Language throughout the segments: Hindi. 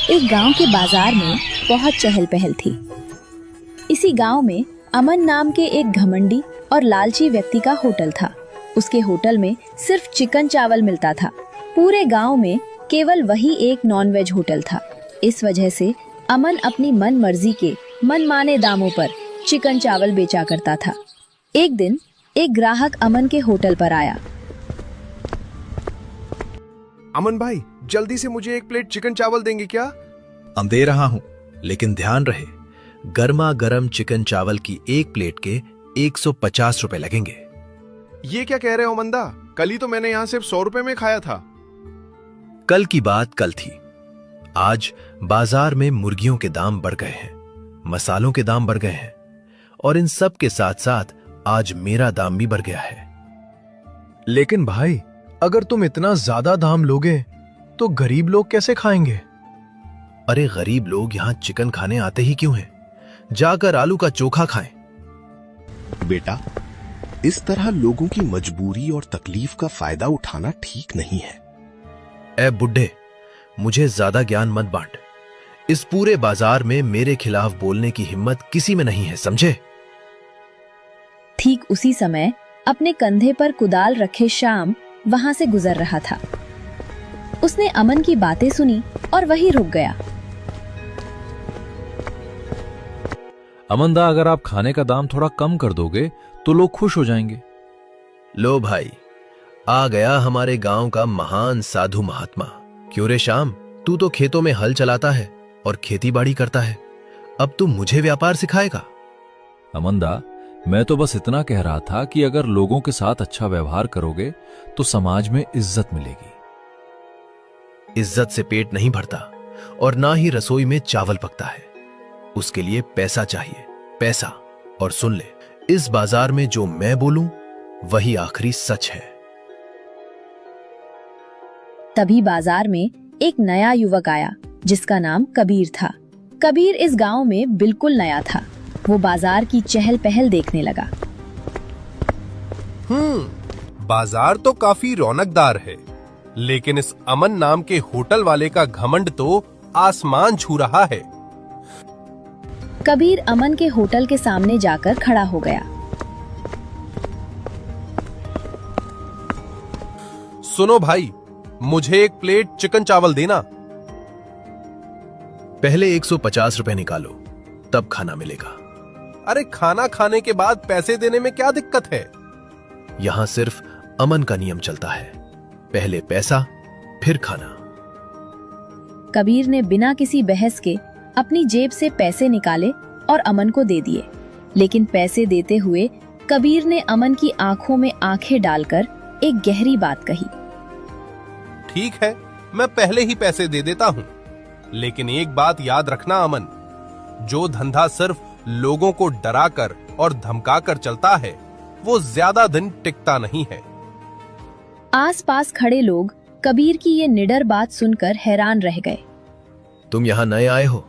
एक गांव के बाजार में बहुत चहल पहल थी। इसी गांव में अमन नाम के एक घमंडी और लालची व्यक्ति का होटल था। उसके होटल में सिर्फ चिकन चावल मिलता था। पूरे गांव में केवल वही एक नॉनवेज होटल था। इस वजह से अमन अपनी मन मर्जी के मनमाने दामों पर चिकन चावल बेचा करता था। एक दिन एक ग्राहक अमन के होटल पर आया। अमन भाई, जल्दी से मुझे एक प्लेट चिकन चावल देंगे क्या? हम दे रहा हूं, लेकिन ध्यान रहे, गर्मा गर्म चिकन चावल की एक प्लेट के 150 रुपए लगेंगे। ये क्या कह रहे हो मंदा? कल ही तो मैंने यहाँ सिर्फ 100 रुपए में खाया था। कल की बात कल थी। आज बाजार में मुर्गियों के दाम बढ़ गए हैं, मसालों के दाम बढ़ गए हैं, और इन सब के साथ साथ आज मेरा दाम भी बढ़ गया है। लेकिन भाई, अगर तुम इतना ज्यादा दाम लोगे तो गरीब लोग कैसे खाएंगे? अरे गरीब लोग यहां चिकन खाने आते ही क्यों हैं? जाकर आलू का चोखा खाएं। बेटा, इस तरह लोगों की मजबूरी और तकलीफ का फायदा उठाना ठीक नहीं है। ए बुड्ढे, मुझे ज्यादा ज्ञान मत बांट। इस पूरे बाजार में मेरे खिलाफ बोलने की हिम्मत किसी में नहीं है, समझे? ठीक उसी समय अपने कंधे पर कुदाल रखे श्याम वहां से गुजर रहा था। उसने अमन की बातें सुनी और वहीं रुक गया। अमनदा, अगर आप खाने का दाम थोड़ा कम कर दोगे तो लोग खुश हो जाएंगे। लो भाई, आ गया हमारे गांव का महान साधु महात्मा। क्यों रे श्याम, तू तो खेतों में हल चलाता है और खेती बाड़ी करता है, अब तू मुझे व्यापार सिखाएगा? अमनदा, मैं तो बस इतना कह रहा था कि अगर लोगों के साथ अच्छा व्यवहार करोगे तो समाज में इज्जत मिलेगी। इज्जत से पेट नहीं भरता और ना ही रसोई में चावल पकता है। उसके लिए पैसा चाहिए, पैसा। और सुन ले, इस बाजार में जो मैं बोलूं वही आखिरी सच है। तभी बाजार में एक नया युवक आया जिसका नाम कबीर था। कबीर इस गांव में बिल्कुल नया था। वो बाजार की चहल पहल देखने लगा। बाजार तो काफी रौनकदार है, लेकिन इस अमन नाम के होटल वाले का घमंड तो आसमान छू रहा है। कबीर अमन के होटल के सामने जाकर खड़ा हो गया। सुनो भाई, मुझे एक प्लेट चिकन चावल देना। पहले 150 रुपए निकालो, तब खाना मिलेगा। अरे, खाना खाने के बाद पैसे देने में क्या दिक्कत है? यहां सिर्फ अमन का नियम चलता है, पहले पैसा फिर खाना। कबीर ने बिना किसी बहस के अपनी जेब से पैसे निकाले और अमन को दे दिए। लेकिन पैसे देते हुए कबीर ने अमन की आंखों में आंखें डालकर एक गहरी बात कही। ठीक है, मैं पहले ही पैसे दे देता हूँ, लेकिन एक बात याद रखना अमन, जो धंधा सिर्फ लोगों को डराकर और धमकाकर चलता है वो ज्यादा दिन टिकता नहीं है। आसपास खड़े लोग कबीर की ये निडर बात सुनकर हैरान रह गए। तुम यहां नए आए हो,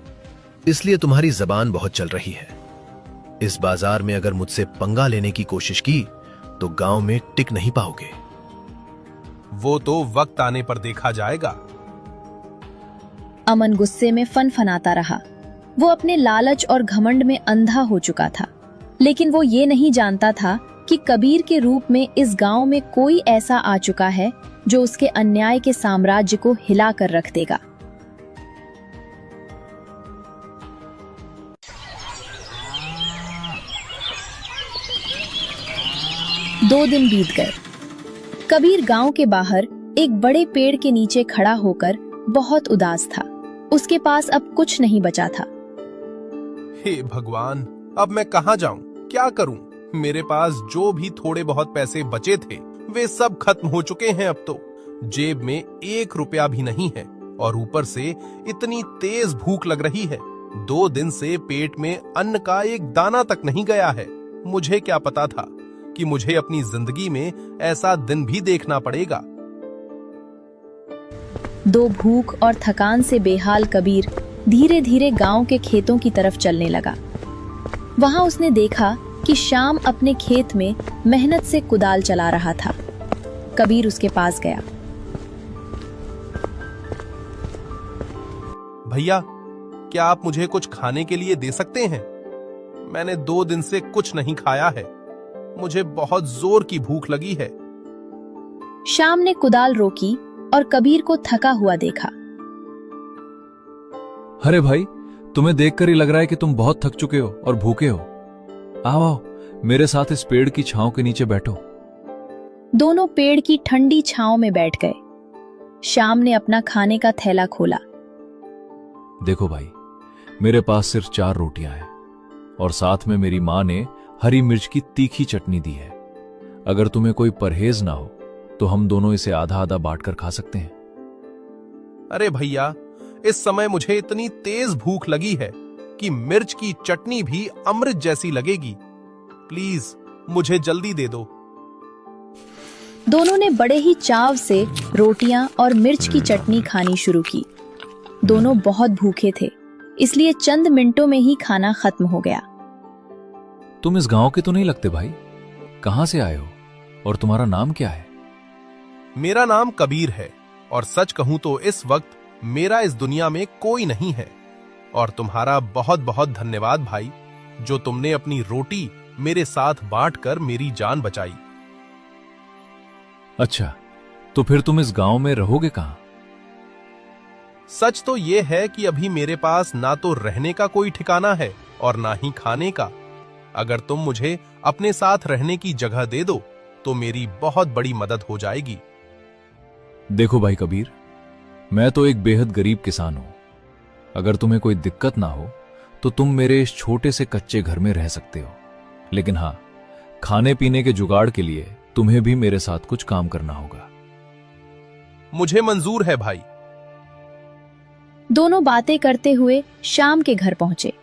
इसलिए तुम्हारी जबान बहुत चल रही है। इस बाजार में अगर मुझसे पंगा लेने की कोशिश की तो गांव में टिक नहीं पाओगे। वो तो वक्त आने पर देखा जाएगा। अमन गुस्से में फनफनाता रहा। वो अपने लालच और घमंड में अंधा हो चुका था, लेकिन वो ये नहीं जानता था कि कबीर के रूप में इस गांव में कोई ऐसा आ चुका है जो उसके अन्याय के साम्राज्य को हिला कर रख देगा। दो दिन बीत गए। कबीर गांव के बाहर एक बड़े पेड़ के नीचे खड़ा होकर बहुत उदास था। उसके पास अब कुछ नहीं बचा था। हे भगवान, अब मैं कहाँ जाऊं, क्या करूं? मेरे पास जो भी थोड़े बहुत पैसे बचे थे वे सब खत्म हो चुके हैं। अब तो जेब में 1 रुपया भी नहीं है और ऊपर से इतनी तेज भूख लग रही है। 2 दिन से पेट में अन्न का एक दाना तक नहीं गया है। मुझे क्या पता था कि मुझे अपनी जिंदगी में ऐसा दिन भी देखना पड़ेगा। दो भूख और थकान से बेहाल कबीर धीरे धीरे गांव के खेतों की तरफ चलने लगा। वहां उसने देखा कि श्याम अपने खेत में मेहनत से कुदाल चला रहा था। कबीर उसके पास गया। भैया, क्या आप मुझे कुछ खाने के लिए दे सकते हैं? मैंने 2 दिन से कुछ नहीं खाया है। मुझे बहुत जोर की भूख लगी है। श्याम ने कुदाल रोकी और कबीर को थका हुआ देखा। अरे भाई, तुम्हें देखकर ही लग रहा है कि तुम बहुत थक चुके हो और भूखे हो। आओ आओ, मेरे साथ इस पेड़ की छांव के नीचे बैठो। दोनों पेड़ की ठंडी छांव में बैठ गए। श्याम ने अपना खाने का थैला खोला। देखो भाई, मेरे पास सिर्फ 4 रोटियां हैं और साथ में मेरी मां ने हरी मिर्च की तीखी चटनी दी है। अगर तुम्हें कोई परहेज ना हो तो हम दोनों इसे आधा आधा बांटकर खा सकते हैं। अरे भैया, इस समय मुझे इतनी तेज भूख लगी है कि मिर्च की चटनी भी अमृत जैसी लगेगी। प्लीज मुझे जल्दी दे दो। दोनों ने बड़े ही चाव से रोटियां और मिर्च की चटनी खानी शुरू की। दोनों बहुत भूखे थे, इसलिए चंद मिनटों में ही खाना खत्म हो गया। तुम इस गांव के तो नहीं लगते भाई? कहां से आए हो और तुम्हारा नाम क्या है? मेरा नाम कबीर है और सच कहूं तो इस वक्त मेरा इस दुनिया में कोई नहीं है। और तुम्हारा बहुत बहुत धन्यवाद भाई, जो तुमने अपनी रोटी मेरे साथ बांटकर मेरी जान बचाई। अच्छा, तो फिर तुम इस गांव में रहोगे कहां? सच तो यह है कि अभी मेरे पास ना तो रहने का कोई ठिकाना है और ना ही खाने का। अगर तुम मुझे अपने साथ रहने की जगह दे दो तो मेरी बहुत बड़ी मदद हो जाएगी। देखो भाई कबीर, मैं तो एक बेहद गरीब किसान हूं। अगर तुम्हें कोई दिक्कत ना हो तो तुम मेरे इस छोटे से कच्चे घर में रह सकते हो। लेकिन हां, खाने पीने के जुगाड़ के लिए तुम्हें भी मेरे साथ कुछ काम करना होगा। मुझे मंजूर है भाई। दोनों बातें करते हुए श्याम के घर पहुंचे।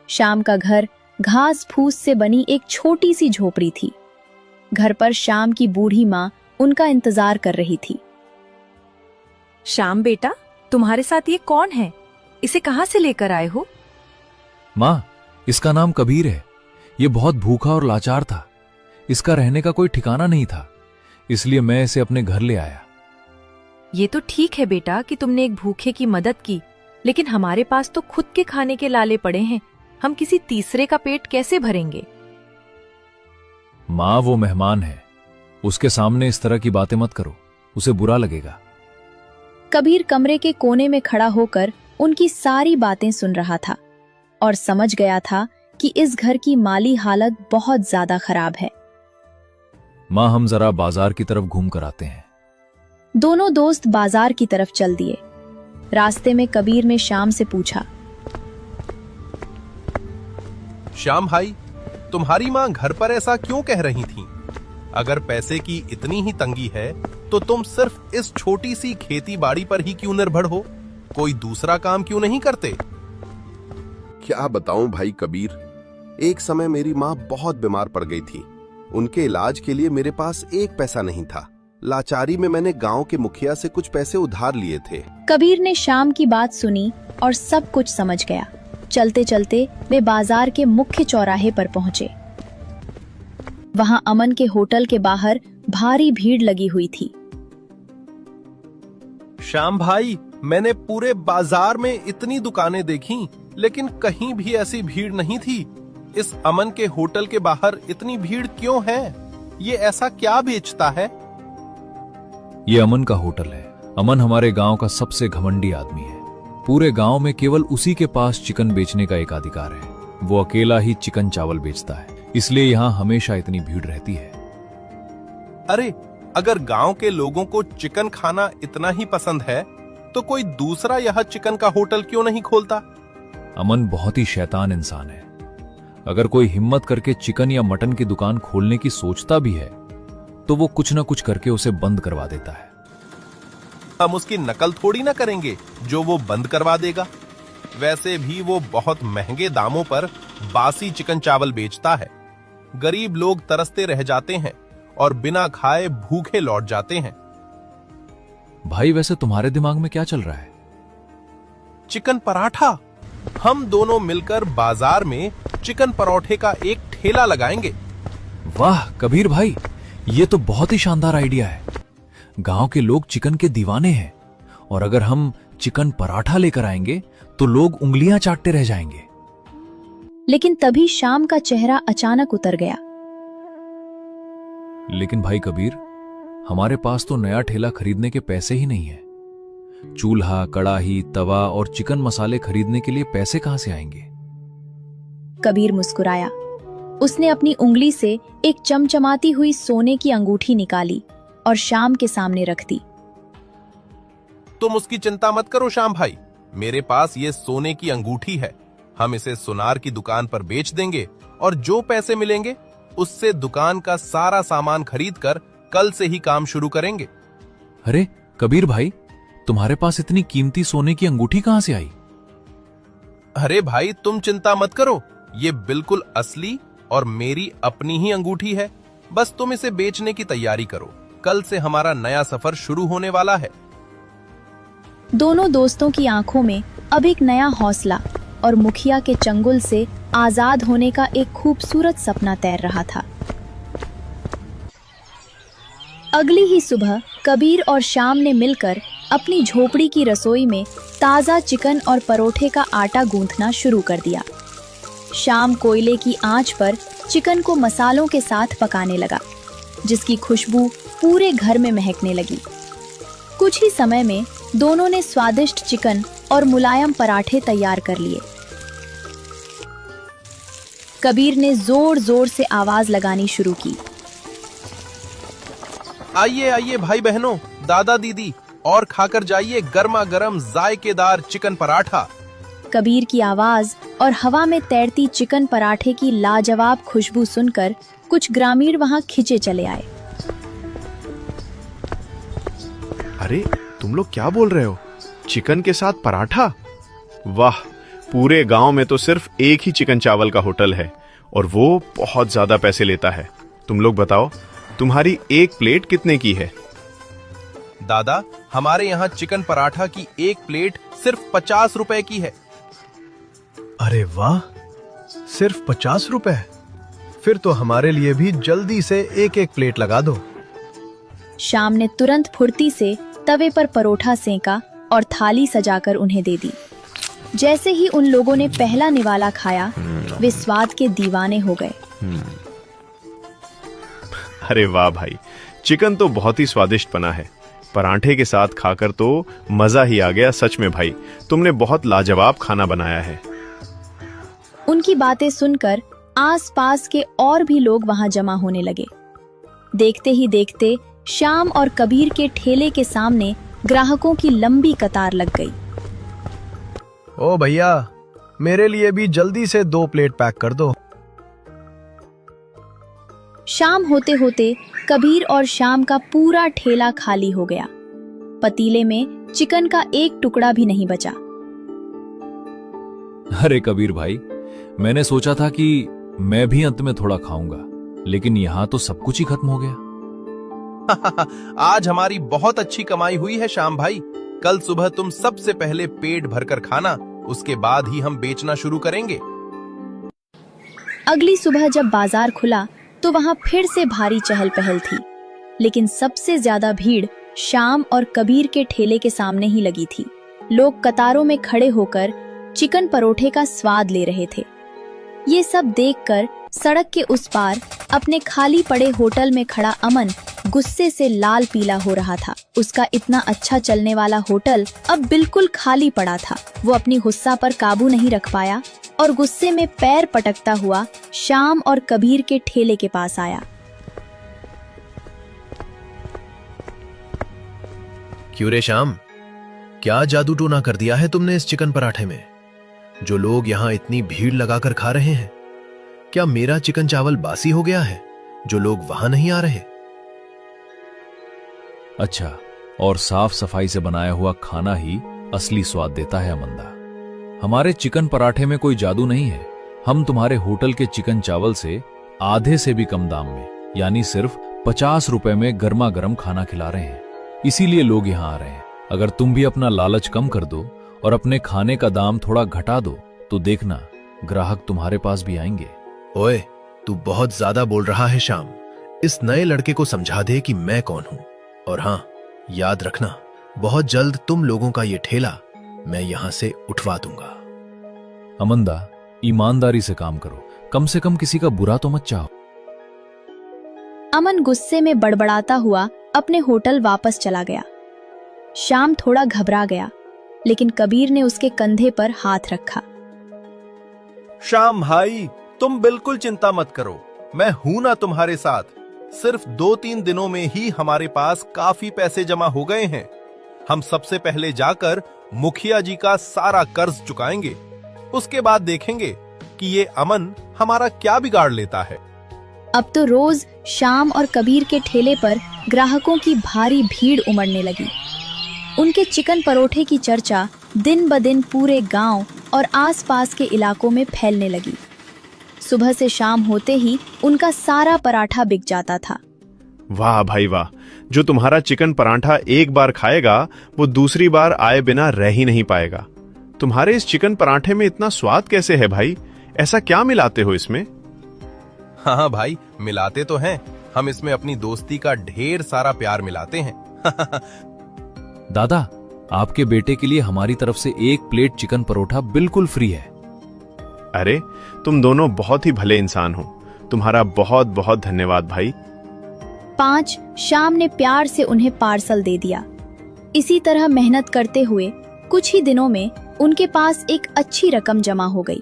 श्याम का घर घास फूस से बनी एक छोटी सी झोपड़ी थी। घर पर श्याम की बूढ़ी माँ उनका इंतजार कर रही थी। श्याम बेटा, तुम्हारे साथ ये कौन है? इसे कहां से लेकर आए हो? मां, इसका नाम कबीर है। ये बहुत भूखा और लाचार था। इसका रहने का कोई ठिकाना नहीं था, इसलिए मैं इसे अपने घर ले आया। ये तो ठीक है बेटा कि तुमने एक भूखे की मदद की, लेकिन हमारे पास तो खुद के खाने के लाले पड़े हैं। हम किसी तीसरे का पेट कैसे भरेंगे? मां, वो मेहमान है, उसके सामने इस तरह की बातें मत करो, उसे बुरा लगेगा। कबीर कमरे के कोने में खड़ा होकर उनकी सारी बातें सुन रहा था और समझ गया था कि इस घर की माली हालत बहुत ज्यादा खराब है। मां, हम जरा बाजार की तरफ घूम कर आते हैं। दोनों दोस्त बाजार की तरफ चल दिए। रास्ते में कबीर ने श्याम से पूछा, श्याम भाई, तुम्हारी मां घर पर ऐसा क्यों कह रही थी? अगर पैसे की इतनी ही तंगी है तो तुम सिर्फ इस छोटी सी खेती बाड़ी पर ही क्यों निर्भर हो? कोई दूसरा काम क्यों नहीं करते? क्या बताऊं भाई कबीर, एक समय मेरी माँ बहुत बीमार पड़ गई थी। उनके इलाज के लिए मेरे पास एक पैसा नहीं था। लाचारी में मैंने गांव के मुखिया से कुछ पैसे उधार लिए थे। कबीर ने श्याम की बात सुनी और सब कुछ समझ गया। चलते चलते वे बाजार के मुख्य चौराहे पर पहुंचे। वहां अमन के होटल के बाहर भारी भीड़ लगी हुई थी। श्याम भाई, मैंने पूरे बाजार में इतनी दुकानें देखी, लेकिन कहीं भी ऐसी भीड़ नहीं थी। इस अमन के होटल के बाहर इतनी भीड़ क्यों है? ये ऐसा क्या बेचता है? ये अमन का होटल है। अमन हमारे गांव का सबसे घमंडी आदमी है। पूरे गांव में केवल उसी के पास चिकन बेचने का एक अधिकार है। वो अकेला ही चिकन चावल बेचता है, इसलिए यहाँ हमेशा इतनी भीड़ रहती है। अरे, अगर गांव के लोगों को चिकन खाना इतना ही पसंद है तो कोई दूसरा यह चिकन का होटल क्यों नहीं खोलता? अमन बहुत ही शैतान इंसान है। अगर कोई हिम्मत करके चिकन या मटन की दुकान खोलने की सोचता भी है तो वो कुछ न कुछ करके उसे बंद करवा देता है। हम उसकी नकल थोड़ी ना करेंगे जो वो बंद करवा देगा। वैसे भी वो बहुत महंगे दामों पर बासी चिकन चावल बेचता है। गरीब लोग तरसते रह जाते हैं और बिना खाए भूखे लौट जाते हैं। भाई, वैसे तुम्हारे दिमाग में क्या चल रहा है? चिकन पराठा। हम दोनों मिलकर बाजार में चिकन परोठे का एक ठेला लगाएंगे। वाह कबीर भाई, ये तो बहुत ही शानदार आइडिया है। गांव के लोग चिकन के दीवाने हैं और अगर हम चिकन पराठा लेकर आएंगे तो लोग उंगलियां चाटते रह जाएंगे। लेकिन तभी शाम का चेहरा अचानक उतर गया। लेकिन भाई कबीर, हमारे पास तो नया ठेला खरीदने के पैसे ही नहीं है। चूल्हा, कड़ाही, तवा और चिकन मसाले खरीदने के लिए पैसे कहां से आएंगे? कबीर मुस्कुराया। उसने अपनी उंगली से एक चमचमाती हुई सोने की अंगूठी निकाली और शाम के सामने रख दी। तुम उसकी चिंता मत करो श्याम भाई, मेरे पास ये सोने की अंगूठी है। हम इसे सुनार की दुकान पर बेच देंगे और जो पैसे मिलेंगे उससे दुकान का सारा सामान खरीदकर कल से ही काम शुरू करेंगे। अरे कबीर भाई, तुम्हारे पास इतनी कीमती सोने की अंगूठी कहां से आई? अरे भाई तुम चिंता मत करो, ये बिल्कुल असली और मेरी अपनी ही अंगूठी है। बस तुम इसे बेचने की तैयारी करो, कल से हमारा नया सफर शुरू होने वाला है। दोनों दोस्तों की आंखों में अब एक नया हौसला और मुखिया के चंगुल से आजाद होने का एक खूबसूरत सपना तैर रहा था। अगली ही सुबह कबीर और शाम ने मिलकर अपनी झोपड़ी की रसोई में ताजा चिकन और परोठे का आटा गूंथना शुरू कर दिया। शाम कोयले की आंच पर चिकन को मसालों के साथ पकाने लगा, जिसकी खुशबू पूरे घर में महकने लगी। कुछ ही समय में दोनों ने स्वादिष्ट चिकन और मुलायम पराठे तैयार कर लिए। कबीर ने जोर जोर से आवाज लगानी शुरू की। आइए आइए भाई बहनों, दादा दीदी, और खाकर जाइए गर्मा गर्म जायकेदार चिकन पराठा। कबीर की आवाज और हवा में तैरती चिकन पराठे की लाजवाब खुशबू सुनकर कुछ ग्रामीण वहां खिंचे चले आए। अरे तुम लोग क्या बोल रहे हो? चिकन के साथ पराठा? वाह, पूरे गांव में तो सिर्फ एक ही चिकन चावल का होटल है और वो बहुत ज्यादा पैसे लेता है। तुम लोग बताओ, तुम्हारी एक प्लेट कितने की है? दादा, हमारे यहाँ चिकन पराठा की एक प्लेट सिर्फ 50 रुपए की है। अरे वाह, सिर्फ 50 रुपए? फिर तो हमारे लिए भी जल्दी से एक एक प्लेट लगा दो। शाम ने तुरंत फुर्ती से तवे पर परोठा सेंका और थाली सजाकर उन्हें दे दी। जैसे ही उन लोगों ने पहला निवाला खाया, वे स्वाद के दीवाने हो गए। अरे वाह भाई, चिकन तो बहुत ही स्वादिष्ट बना है। पराठे के साथ खाकर तो मजा ही आ गया। सच में भाई, तुमने बहुत लाजवाब खाना बनाया है। उनकी बातें सुनकर आसपास के और भी लोग वहां जमा होने लगे। देखते ही देखते शाम और कबीर के ठेले के सामने ग्राहकों की लंबी कतार लग गई। ओ भैया, मेरे लिए भी जल्दी से 2 प्लेट पैक कर दो। शाम होते होते कबीर और शाम का पूरा ठेला खाली हो गया। पतीले में चिकन का एक टुकड़ा भी नहीं बचा। अरे कबीर भाई, मैंने सोचा था कि मैं भी अंत में थोड़ा खाऊंगा, लेकिन यहां तो सब कुछ ही खत्म हो गया। आज हमारी बहुत अच्छी कमाई हुई है श्याम भाई। कल सुबह तुम सबसे पहले पेट भरकर खाना, उसके बाद ही हम बेचना शुरू करेंगे। अगली सुबह जब बाजार खुला तो वहां फिर से भारी चहल पहल थी, लेकिन सबसे ज्यादा भीड़ शाम और कबीर के ठेले के सामने ही लगी थी। लोग कतारों में खड़े होकर चिकन परोठे का स्वाद ले रहे थे। ये सब देखकर सड़क के उस पार अपने खाली पड़े होटल में खड़ा अमन गुस्से से लाल पीला हो रहा था। उसका इतना अच्छा चलने वाला होटल अब बिल्कुल खाली पड़ा था। वो अपनी गुस्सा पर काबू नहीं रख पाया और गुस्से में पैर पटकता हुआ शाम और कबीर के ठेले के पास आया। क्यों रे श्याम, क्या जादू टोना कर दिया है तुमने इस चिकन पराठे में? जो लोग यहां इतनी भीड़ लगाकर खा रहे हैं, क्या मेरा चिकन चावल बासी हो गया है जो लोग वहां नहीं आ रहे? अच्छा, और साफ सफाई से बनाया हुआ खाना ही असली स्वाद देता है अमंदा। हमारे चिकन पराठे में कोई जादू नहीं है। हम तुम्हारे होटल के चिकन चावल से आधे से भी कम दाम में, यानी सिर्फ 50 रुपए में गर्मा गर्म खाना खिला रहे हैं। इसीलिए लोग यहां आ रहे हैं। अगर तुम भी अपना लालच कम कर दो और अपने खाने का दाम थोड़ा घटा दो तो देखना, ग्राहक तुम्हारे पास भी आएंगे। ओए, तू बहुत ज्यादा बोल रहा है श्याम। इस नए लड़के को समझा दे कि मैं कौन हूं। और हां, याद रखना, बहुत जल्द तुम लोगों का ये ठेला मैं यहां से उठवा दूंगा। अमंदा, ईमानदारी से काम करो, कम से कम किसी का बुरा तो मत चाहो। अमन गुस्से में बड़बड़ाता हुआ अपने होटल वापस चला गया। श्याम थोड़ा घबरा गया, लेकिन कबीर ने उसके कंधे पर हाथ रखा। श्याम भाई, तुम बिल्कुल चिंता मत करो, मैं हूं ना तुम्हारे साथ। सिर्फ 2-3 दिनों में ही हमारे पास काफी पैसे जमा हो गए हैं। हम सबसे पहले जाकर मुखिया जी का सारा कर्ज चुकाएंगे, उसके बाद देखेंगे कि ये अमन हमारा क्या बिगाड़ लेता है। अब तो रोज श्याम और कबीर के ठेले पर ग्राहकों की भारी भीड़ उमड़ने लगी। उनके चिकन परोठे की चर्चा दिन ब दिन पूरे गांव और आसपास के इलाकों में फैलने लगी। सुबह से शाम होते ही उनका सारा पराठा बिक जाता था। वाह भाई वाह, जो तुम्हारा चिकन पराठा एक बार खाएगा वो दूसरी बार आए बिना रह ही नहीं पाएगा। तुम्हारे इस चिकन पराठे में इतना स्वाद कैसे है भाई? ऐसा क्या मिलाते हो इसमें? हाँ भाई, मिलाते तो हैं। हम इसमें अपनी दोस्ती का ढेर सारा प्यार मिलाते हैं। दादा, आपके बेटे के लिए हमारी तरफ से 1 प्लेट चिकन परोठा बिल्कुल फ्री है। अरे, तुम दोनों बहुत ही भले इंसान हो। तुम्हारा बहुत बहुत धन्यवाद भाई। 5 श्याम ने प्यार से उन्हें पार्सल दे दिया। इसी तरह मेहनत करते हुए कुछ ही दिनों में उनके पास एक अच्छी रकम जमा हो गई।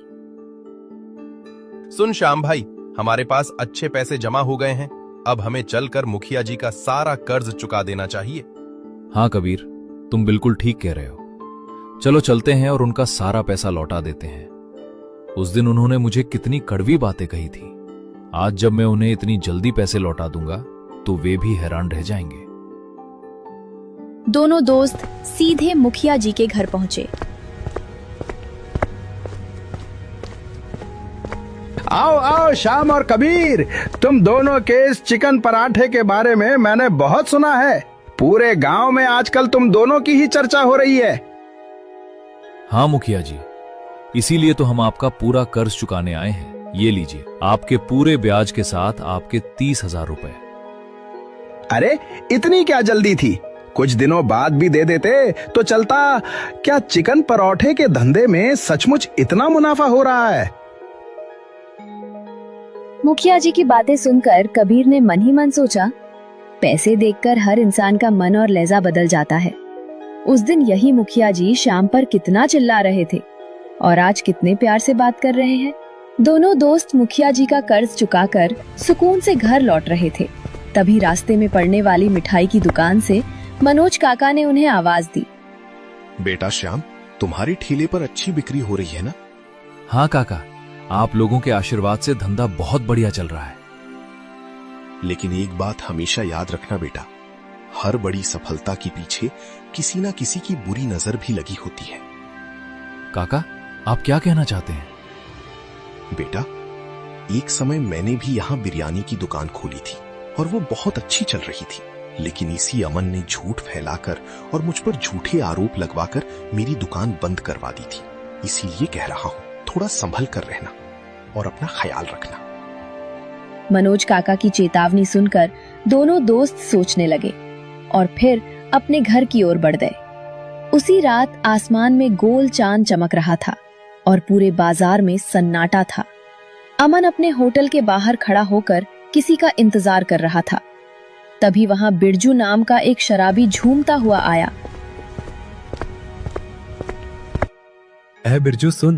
सुन श्याम भाई, हमारे पास अच्छे पैसे जमा हो गए हैं। अब हमें चलकर मुखिया जी का सारा कर्ज चुका देना चाहिए। हाँ कबीर, तुम बिल्कुल ठीक कह रहे हो। चलो चलते हैं और उनका सारा पैसा लौटा देते हैं। उस दिन उन्होंने मुझे कितनी कड़वी बातें कही थी। आज जब मैं उन्हें इतनी जल्दी पैसे लौटा दूंगा तो वे भी हैरान रह जाएंगे। दोनों दोस्त सीधे मुखिया जी के घर पहुंचे। आओ आओ श्याम और कबीर, तुम दोनों के इस चिकन पराठे के बारे में मैंने बहुत सुना है। पूरे गांव में आजकल तुम दोनों की ही चर्चा हो रही है। हाँ मुखिया जी, इसीलिए तो हम आपका पूरा कर्ज चुकाने आए हैं। ये लीजिए, आपके पूरे ब्याज के साथ आपके 30,000 रुपए। अरे, इतनी क्या जल्दी थी? कुछ दिनों बाद भी दे देते तो चलता। क्या चिकन परोठे के धंधे में सचमुच इतना मुनाफा हो रहा है? मुखिया जी की बातें सुनकर कबीर ने मन ही मन सोचा, पैसे देखकर हर इंसान का मन और लहजा बदल जाता है। उस दिन यही मुखिया जी श्याम पर कितना चिल्ला रहे थे और आज कितने प्यार से बात कर रहे हैं। दोनों दोस्त मुखिया जी का कर्ज चुकाकर सुकून से घर लौट रहे थे। तभी रास्ते में पड़ने वाली मिठाई की दुकान से मनोज काका ने उन्हें आवाज दी। बेटा श्याम, तुम्हारी ठेले पर अच्छी बिक्री हो रही है ना? हाँ काका, आप लोगों के आशीर्वाद से धंधा बहुत बढ़िया चल रहा है। लेकिन एक बात हमेशा याद रखना बेटा, हर बड़ी सफलता के पीछे किसी ना किसी की बुरी नजर भी लगी होती है। काका, आप क्या कहना चाहते हैं? बेटा, एक समय मैंने भी यहाँ बिरयानी की दुकान खोली थी और वो बहुत अच्छी चल रही थी। लेकिन इसी अमन ने झूठ फैलाकर और मुझ पर झूठे आरोप लगवाकर मेरी दुकान बंद करवा दी थी। इसीलिए कह रहा हूँ, थोड़ा संभल कर रहना और अपना ख्याल रखना। मनोज काका की चेतावनी सुनकर दोनों दोस्त सोचने लगे और फिर अपने घर की ओर बढ़ गए। उसी रात आसमान में गोल चांद चमक रहा था और पूरे बाजार में सन्नाटा था। अमन अपने होटल के बाहर खड़ा होकर किसी का इंतजार कर रहा था। तभी वहां बिरजू नाम का एक शराबी झूमता हुआ आया। ऐ बिरजू सुन,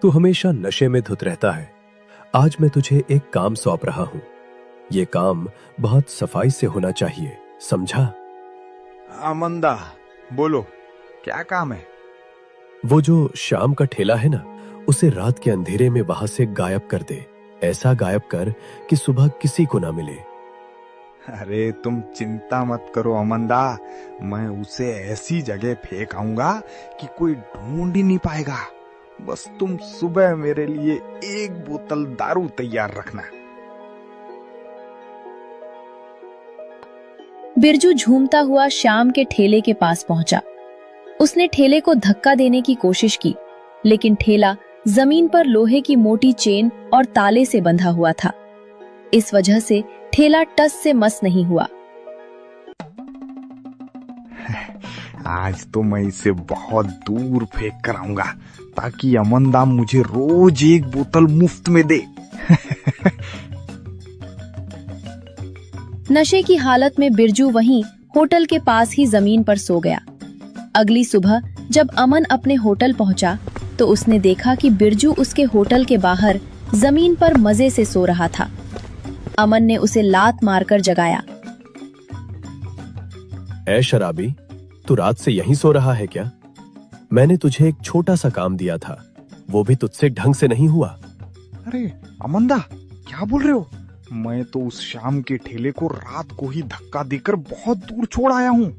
तू हमेशा नशे में धुत रहता है। आज मैं तुझे एक काम सौंप रहा हूँ। ये काम बहुत सफाई से होना चाहिए, समझा? अमंदा, बोलो, क्या काम है? वो जो शाम का ठेला है ना, उसे रात के अंधेरे में वहां से गायब कर दे। ऐसा गायब कर कि सुबह किसी को ना मिले। अरे तुम चिंता मत करो अमंदा, मैं उसे ऐसी जगह फेंक आऊंगा कि कोई ढूंढ ही नहीं पाएगा। बस तुम सुबह मेरे लिए 1 बोतल दारू तैयार रखना। बिरजू झूमता हुआ शाम के ठेले के पास पहुंचा। उसने ठेले को धक्का देने की कोशिश की, लेकिन ठेला जमीन पर लोहे की मोटी चेन और ताले से बंधा हुआ था। इस वजह से ठेला टस से मस नहीं हुआ। आज तो मैं इसे बहुत दूर फेंक कर आऊंगा ताकि अमनदा मुझे रोज एक बोतल मुफ्त में दे। नशे की हालत में बिरजू वहीं होटल के पास ही जमीन पर सो गया। अगली सुबह जब अमन अपने होटल पहुंचा तो उसने देखा कि बिरजू उसके होटल के बाहर जमीन पर मजे से सो रहा था। अमन ने उसे लात मारकर जगाया। ऐ शराबी, तू रात से यहीं सो रहा है क्या? मैंने तुझे एक छोटा सा काम दिया था, वो भी तुझसे ढंग से नहीं हुआ। अरे अमनदा, क्या बोल रहे हो? मैं तो उस शाम के ठेले को रात को ही धक्का देकर बहुत दूर छोड़ आया हूँ।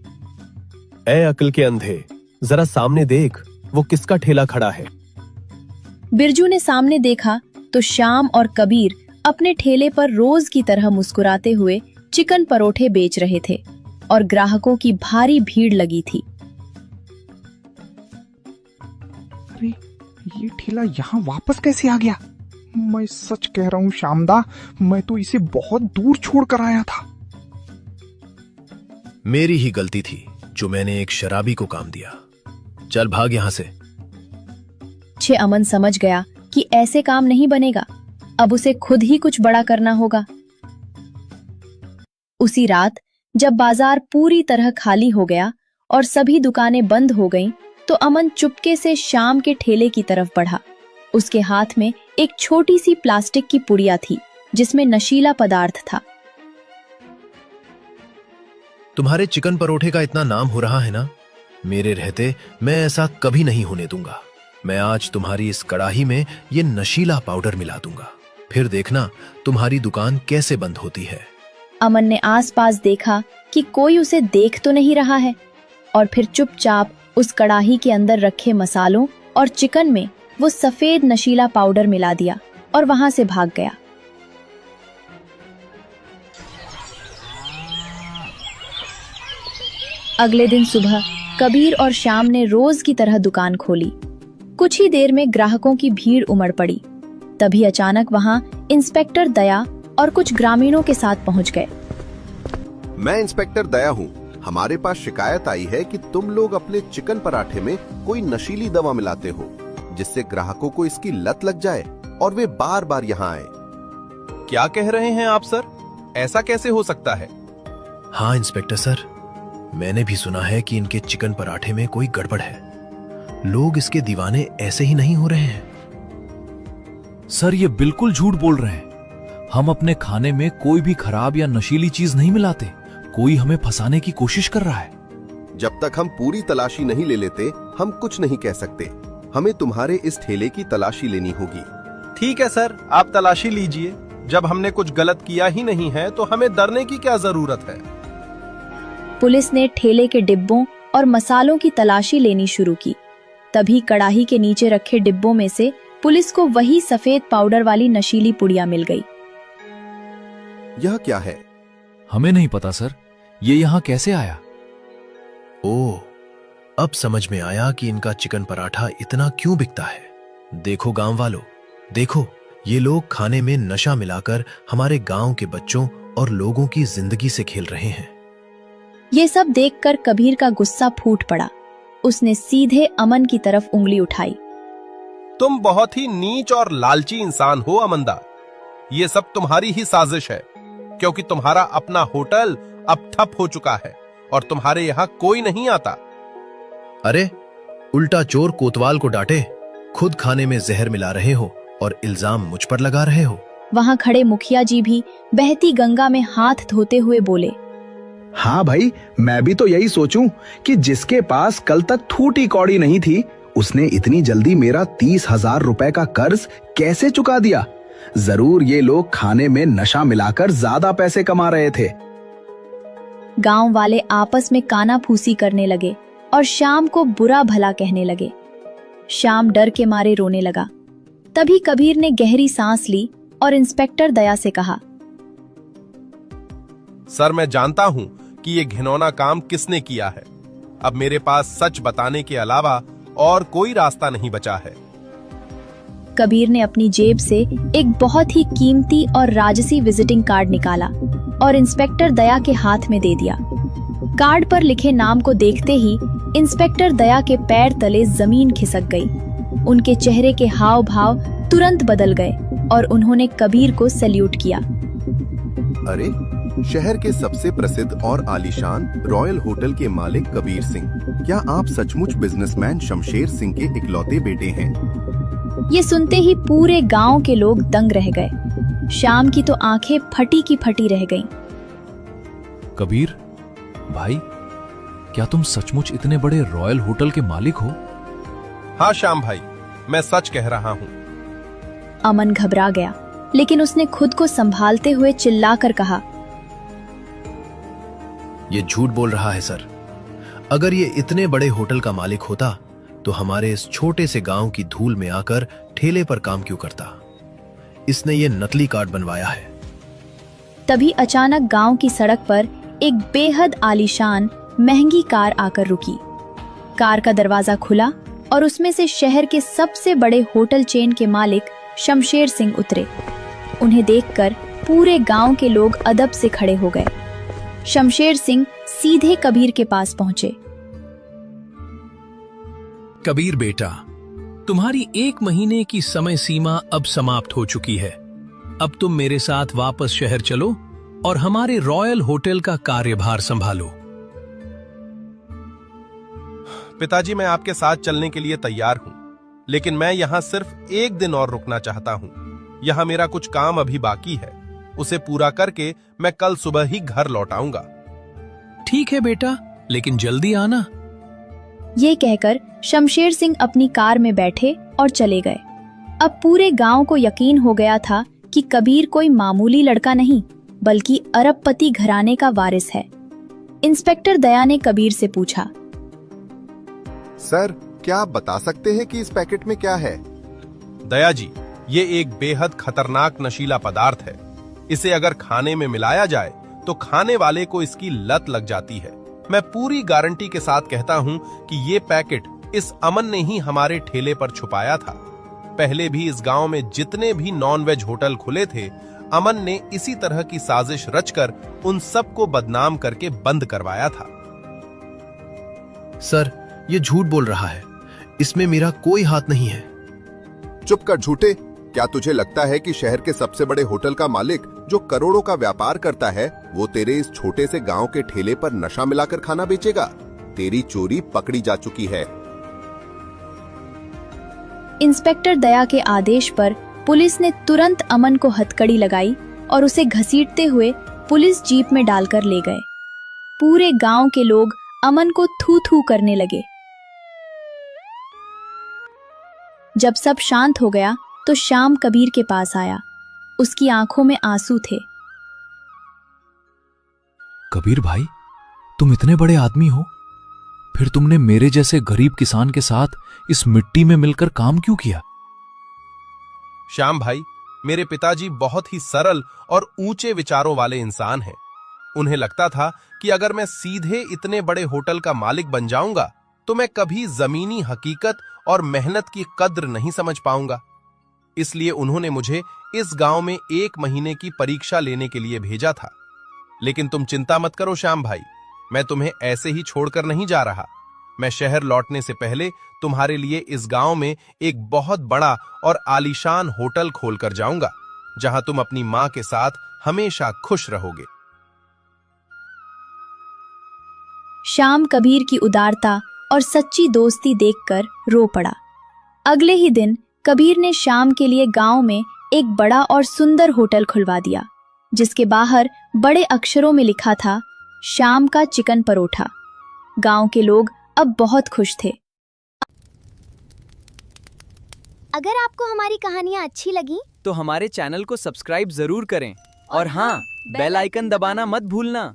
ऐ अकल के अंधे, जरा सामने देख, वो किसका ठेला खड़ा है? बिरजू ने सामने देखा तो श्याम और कबीर अपने ठेले पर रोज की तरह मुस्कुराते हुए चिकन परोठे बेच रहे थे और ग्राहकों की भारी भीड़ लगी थी। अरे ये ठेला यहाँ वापस कैसे आ गया? मैं सच कह रहा हूँ श्यामदा, मैं तो इसे बहुत दूर छोड़ कर आया था। मेरी ही गलती थी जो मैंने एक शराबी को काम दिया। चल भाग यहां से। अमन समझ गया कि ऐसे काम नहीं बनेगा, अब उसे खुद ही कुछ बड़ा करना होगा। उसी रात जब बाजार पूरी तरह खाली हो गया और सभी दुकानें बंद हो गईं, तो अमन चुपके से श्याम के ठेले की तरफ बढ़ा। उसके हाथ में एक छोटी सी प्लास्टिक की पुड़िया थी जिसमें नशीला पदार्थ था। तुम्हारे चिकन परोठे का इतना नाम हो रहा है ना, मेरे रहते मैं ऐसा कभी नहीं होने दूंगा। मैं आज तुम्हारी इस कड़ाही में ये नशीला पाउडर मिला दूंगा, फिर देखना तुम्हारी दुकान कैसे बंद होती है। अमन ने आसपास देखा कि कोई उसे देख तो नहीं रहा है और फिर चुपचाप उस कड़ाही के अंदर रखे मसालों और चिकन में वो सफेद नशीला पाउडर मिला दिया और वहां से भाग गया। अगले दिन सुबह कबीर और श्याम ने रोज की तरह दुकान खोली। कुछ ही देर में ग्राहकों की भीड़ उमड़ पड़ी। तभी अचानक वहां इंस्पेक्टर दया और कुछ ग्रामीणों के साथ पहुंच गए। मैं इंस्पेक्टर दया हूँ। हमारे पास शिकायत आई है कि तुम लोग अपने चिकन पराठे में कोई नशीली दवा मिलाते हो, जिससे ग्राहकों को इसकी लत लग जाए और वे बार बार यहाँ आए। क्या कह रहे हैं आप सर? ऐसा कैसे हो सकता है? हाँ इंस्पेक्टर सर, मैंने भी सुना है कि इनके चिकन पराठे में कोई गड़बड़ है। लोग इसके दीवाने ऐसे ही नहीं हो रहे हैं। सर ये बिल्कुल झूठ बोल रहे हैं। हम अपने खाने में कोई भी खराब या नशीली चीज नहीं मिलाते। कोई हमें फंसाने की कोशिश कर रहा है। जब तक हम पूरी तलाशी नहीं ले लेते, हम कुछ नहीं कह सकते। हमें तुम्हारे इस ठेले की तलाशी लेनी होगी। ठीक है सर, आप तलाशी लीजिए। जब हमने कुछ गलत किया ही नहीं है तो हमें डरने की क्या जरूरत है। पुलिस ने ठेले के डिब्बों और मसालों की तलाशी लेनी शुरू की। तभी कड़ाही के नीचे रखे डिब्बों में से पुलिस को वही सफेद पाउडर वाली नशीली पुड़िया मिल गई। यह क्या है? हमें नहीं पता सर, ये यहाँ कैसे आया? ओह, अब समझ में आया कि इनका चिकन पराठा इतना क्यों बिकता है। देखो गांव वालों, देखो, ये लोग खाने में नशा मिलाकर हमारे गांव के बच्चों और लोगों की जिंदगी से खेल रहे हैं। ये सब देखकर कबीर का गुस्सा फूट पड़ा। उसने सीधे अमन की तरफ उंगली उठाई। तुम बहुत ही नीच और लालची इंसान हो अमनदा। ये सब तुम्हारी ही साजिश है, क्योंकि तुम्हारा अपना होटल अब ठप हो चुका है और तुम्हारे यहाँ कोई नहीं आता। अरे, उल्टा चोर कोतवाल को डांटे, खुद खाने में जहर मिला रहे हो और इल्जाम मुझ पर लगा रहे हो। वहां खड़े मुखिया जी भी बहती गंगा में हाथ धोते हुए बोले, हाँ भाई, मैं भी तो यही सोचूं कि जिसके पास कल तक थूटी कौड़ी नहीं थी, उसने इतनी जल्दी मेरा 30,000 रुपए का कर्ज कैसे चुका दिया। जरूर ये लोग खाने में नशा मिलाकर ज्यादा पैसे कमा रहे थे। गांव वाले आपस में कानाफूसी करने लगे और श्याम को बुरा भला कहने लगे। श्याम डर के मारे रोने लगा। तभी कबीर ने गहरी सांस ली और इंस्पेक्टर दया से कहा, सर मैं जानता हूं कि ये घिनौना काम किसने किया है। अब मेरे पास सच बताने के अलावा और कोई रास्ता नहीं बचा है। कबीर ने अपनी जेब से एक बहुत ही कीमती और राजसी विजिटिंग कार्ड निकाला और इंस्पेक्टर दया के हाथ में दे दिया। कार्ड पर लिखे नाम को देखते ही इंस्पेक्टर दया के पैर तले जमीन खिसक गई। उनके चेहरे के हाव भाव तुरंत बदल गए और उन्होंने कबीर को सैल्यूट किया। अरे, शहर के सबसे प्रसिद्ध और आलीशान रॉयल होटल के मालिक कबीर सिंह, क्या आप सचमुच बिजनेसमैन शमशेर सिंह के इकलौते बेटे हैं? ये सुनते ही पूरे गांव के लोग दंग रह गए। श्याम की तो आंखें फटी की फटी रह गईं। कबीर भाई, क्या तुम सचमुच इतने बड़े रॉयल होटल के मालिक हो? हाँ श्याम भाई, मैं सच कह रहा हूँ। अमन घबरा गया, लेकिन उसने खुद को संभालते हुए चिल्लाकर कहा, ये झूठ बोल रहा है सर। अगर ये इतने बड़े होटल का मालिक होता तो हमारे इस छोटे से गांव की धूल में आकर ठेले पर काम क्यों करता? इसने ये नकली कार्ड बनवाया है। तभी अचानक गांव की सड़क पर एक बेहद आलीशान महंगी कार आकर रुकी। कार का दरवाजा खुला और उसमें से शहर के सबसे बड़े होटल चेन के मालिक शमशेर सिंह उतरे। उन्हें देखकर पूरे गांव के लोग अदब से खड़े हो गए। शमशेर सिंह सीधे कबीर के पास पहुंचे। कबीर बेटा, तुम्हारी 1 महीने की समय सीमा अब समाप्त हो चुकी है। अब तुम मेरे साथ वापस शहर चलो और हमारे रॉयल होटल का कार्यभार संभालो। पिताजी, मैं आपके साथ चलने के लिए तैयार हूँ, लेकिन मैं यहाँ सिर्फ 1 दिन और रुकना चाहता हूँ। यहाँ मेरा कुछ काम अभी बाकी है, उसे पूरा करके मैं कल सुबह ही घर लौट आऊंगा। ठीक है बेटा, लेकिन जल्दी आना। ये कहकर शमशेर सिंह अपनी कार में बैठे और चले गए। अब पूरे गांव को यकीन हो गया था कि कबीर कोई मामूली लड़का नहीं, बल्कि अरबपति घराने का वारिस है। इंस्पेक्टर दया ने कबीर से पूछा, सर, क्या आप बता सकते हैं कि इस पैकेट में क्या है? दया जी, ये एक बेहद खतरनाक नशीला पदार्थ है। इसे अगर खाने में मिलाया जाए तो खाने वाले को इसकी लत लग जाती है। मैं पूरी गारंटी के साथ कहता हूँ कि ये पैकेट इस अमन ने ही हमारे ठेले पर छुपाया था। पहले भी इस गांव में जितने भी नॉन-वेज होटल खुले थे, अमन ने इसी तरह की साजिश रचकर उन सबको बदनाम करके बंद करवाया था। सर, ये झूठ बोल रहा है। इसमें मेरा कोई हाथ नहीं है। चुप कर झूठे। क्या तुझे लगता है कि शहर के सबसे बड़े होटल का मालिक, जो करोड़ों का व्यापार करता है, वो तेरे इस छोटे से गांव के ठेले पर नशा मिलाकर खाना बेचेगा? तेरी चोरी पकड़ी जा चुकी है। इंस्पेक्टर दया के आदेश पर पुलिस ने तुरंत अमन को हथकड़ी लगाई और उसे घसीटते हुए पुलिस जीप में डालकर ले गए। पूरे गांव के लोग अमन को थू थू करने लगे। जब सब शांत हो गया तो श्याम कबीर के पास आया। उसकी आंखों में आंसू थे। कबीर भाई, तुम इतने बड़े आदमी हो, फिर तुमने मेरे जैसे गरीब किसान के साथ इस मिट्टी में मिलकर काम क्यों किया? श्याम भाई, मेरे पिताजी बहुत ही सरल और ऊंचे विचारों वाले इंसान हैं। उन्हें लगता था कि अगर मैं सीधे इतने बड़े होटल का मालिक बन जाऊंगा तो मैं कभी जमीनी हकीकत और मेहनत की कद्र नहीं समझ पाऊंगा। इसलिए उन्होंने मुझे इस गांव में 1 महीने की परीक्षा लेने के लिए भेजा था। लेकिन तुम चिंता मत करो श्याम भाई, मैं तुम्हें ऐसे ही छोड़कर नहीं जा रहा। मैं शहर लौटने से पहले तुम्हारे लिए इस गांव में एक बहुत बड़ा और आलीशान होटल खोलकर जाऊंगा, जहां तुम अपनी मां के साथ हमेशा खुश रहोगे। श्याम कबीर की उदारता और सच्ची दोस्ती देखकर रो पड़ा। अगले ही दिन कबीर ने श्याम के लिए गांव में एक बड़ा और सुंदर होटल खुलवा दिया, जिसके बाहर बड़े अक्षरों में लिखा था, श्याम का चिकन परोठा। गांव के लोग अब बहुत खुश थे। अगर आपको हमारी कहानियाँ अच्छी लगी तो हमारे चैनल को सब्सक्राइब जरूर करें और हाँ, बेल आइकन दबाना मत भूलना।